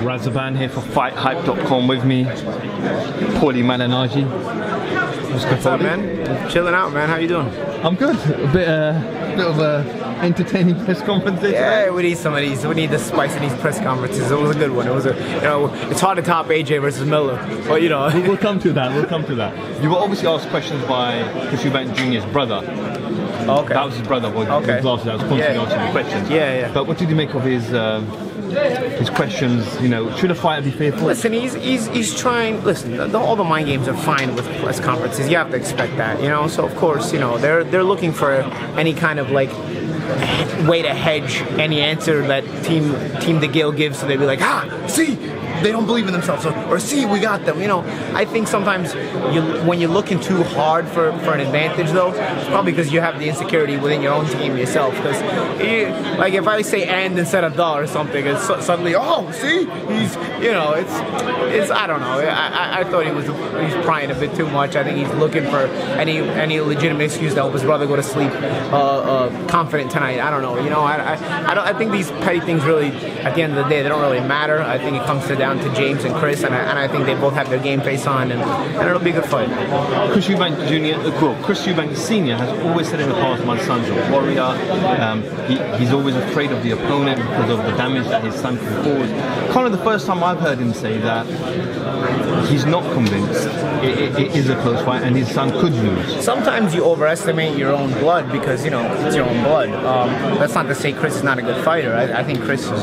Razaban here for FightHype.com with me, Paulie Malignaggi. What's up, man? Chilling out, man. How you doing? I'm good. A bit of a entertaining press conference today. Yeah, we need some of these. We need the spice in these press conferences. It was a good one. It was it's hard to top AJ versus Miller, but We'll come to that. We'll come to that. You were obviously asked questions by Chris Eubank Jr.'s brother. Okay. That was his brother. Okay. That was constantly answering the questions. Yeah. But what did you make of his questions? Should a fighter be fearful? Listen, he's trying. Listen, all the mind games are fine with press conferences. You have to expect that, So of course, they're looking for any kind of way to hedge any answer that Team Degale gives, so they'd be like, see, they don't believe in themselves, or see, we got them. I think sometimes when you're looking too hard for an advantage, though, it's probably because you have the insecurity within your own team yourself. Because if I say "and" instead of "the" or something, it's suddenly, see, it's I don't know. I thought he's prying a bit too much. I think he's looking for any legitimate excuse to help his brother go to sleep confident tonight. I don't know. I think these petty things really, at the end of the day, they don't really matter. I think it comes down to James and Chris, and I think they both have their game face on, and it'll be a good fight. Chris Eubank Chris Eubank Sr. has always said in the past, my son's a warrior. He's always afraid of the opponent because of the damage that his son can cause. Kind of the first time I've heard him say that he's not convinced it is a close fight and his son could lose. Sometimes you overestimate your own blood because, it's your own blood. That's not to say Chris is not a good fighter. I think Chris is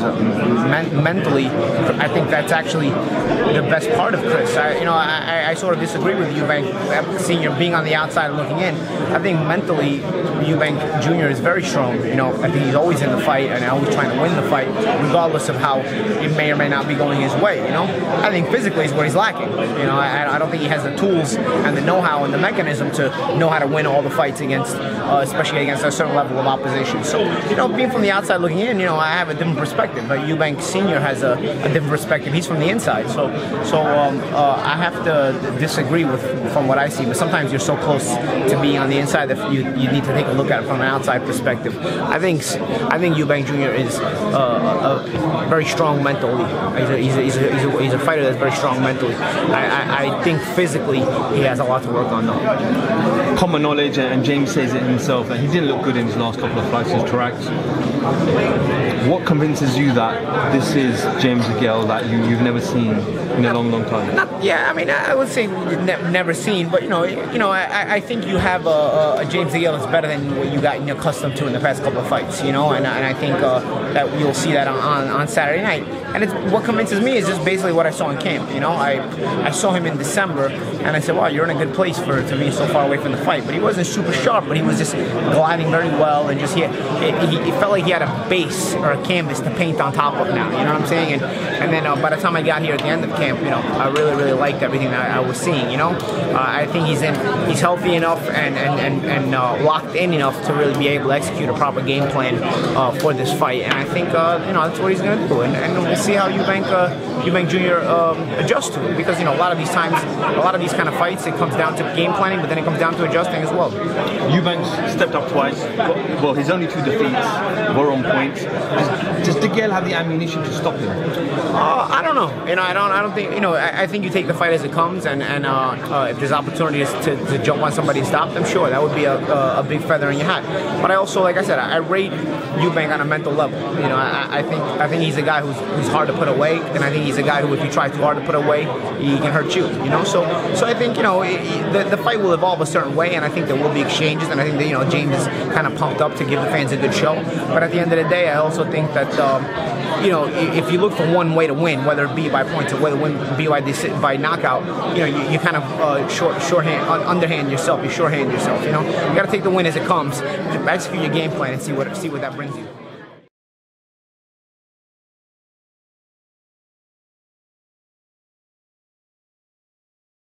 mentally, I think that's actually the best part of Chris. I sort of disagree with Eubank Sr. being on the outside looking in. I think mentally Eubank Jr. is very strong. I think he's always in the fight and always trying to win the fight, regardless of how it may or may not be going his way. I think physically is where he's lacking. I don't think he has the tools and the know-how and the mechanism to know how to win all the fights against, especially against a certain level of opposition. So, being from the outside looking in, I have a different perspective. But Eubank Sr. has a different perspective. He's from the inside, so I have to disagree from what I see. But sometimes you're so close to being on the inside that you need to take a look at it from an outside perspective. I think Eubank Jr. is very strong mentally. He's a fighter that's very strong mentally. I think physically he has a lot to work on though. Common knowledge, and James says it himself, that he didn't look good in his last couple of fights as Tarax. What convinces you that this is James Degale that you've never seen in a long time? I would say never seen, but I think you have a James Degale that's better than what you got accustomed to in the past couple of fights, and I think that you'll see that on Saturday night. And what convinces me is just basically what I saw in camp. I saw him in December, and I said, wow, you're in a good place to be so far away from the fight. But he wasn't super sharp, but he was just gliding very well, and just he felt like he had a base or a canvas to paint on top of now. You know what I'm saying? And then by the time I got here at the end of camp, I really liked everything that I was seeing. I think he's healthy enough and locked in enough to really be able to execute a proper game plan for this fight. And I think that's what he's going to do. And we'll see how Eubank Jr. adjusts to it, because a lot of these times, a lot of these kind of fights, it comes down to game planning, but then it comes down to adjusting as well. Eubank stepped up twice. Well, his only 2 defeats were on point. Does Degale have the ammunition to stop him? I don't know. I don't think. I think you take the fight as it comes, and if there's opportunities to jump on somebody and stop them, sure, that would be a big feather in your hat. But I also, like I said, I rate Eubank on a mental level. I think he's a guy who's hard to put away, and I think he's a guy who, if you try too hard to put away, he can hurt you. So I think the fight will evolve a certain way, and I think there will be exchanges, and I think that James is kind of pumped up to give the fans a good show. But at the end of the day, I also think that if you look for one way to win, whether it be by points or whether it be by knockout, you kind of underhand yourself. You shorthand yourself. You got to take the win as it comes, execute your game plan, and see what that brings you.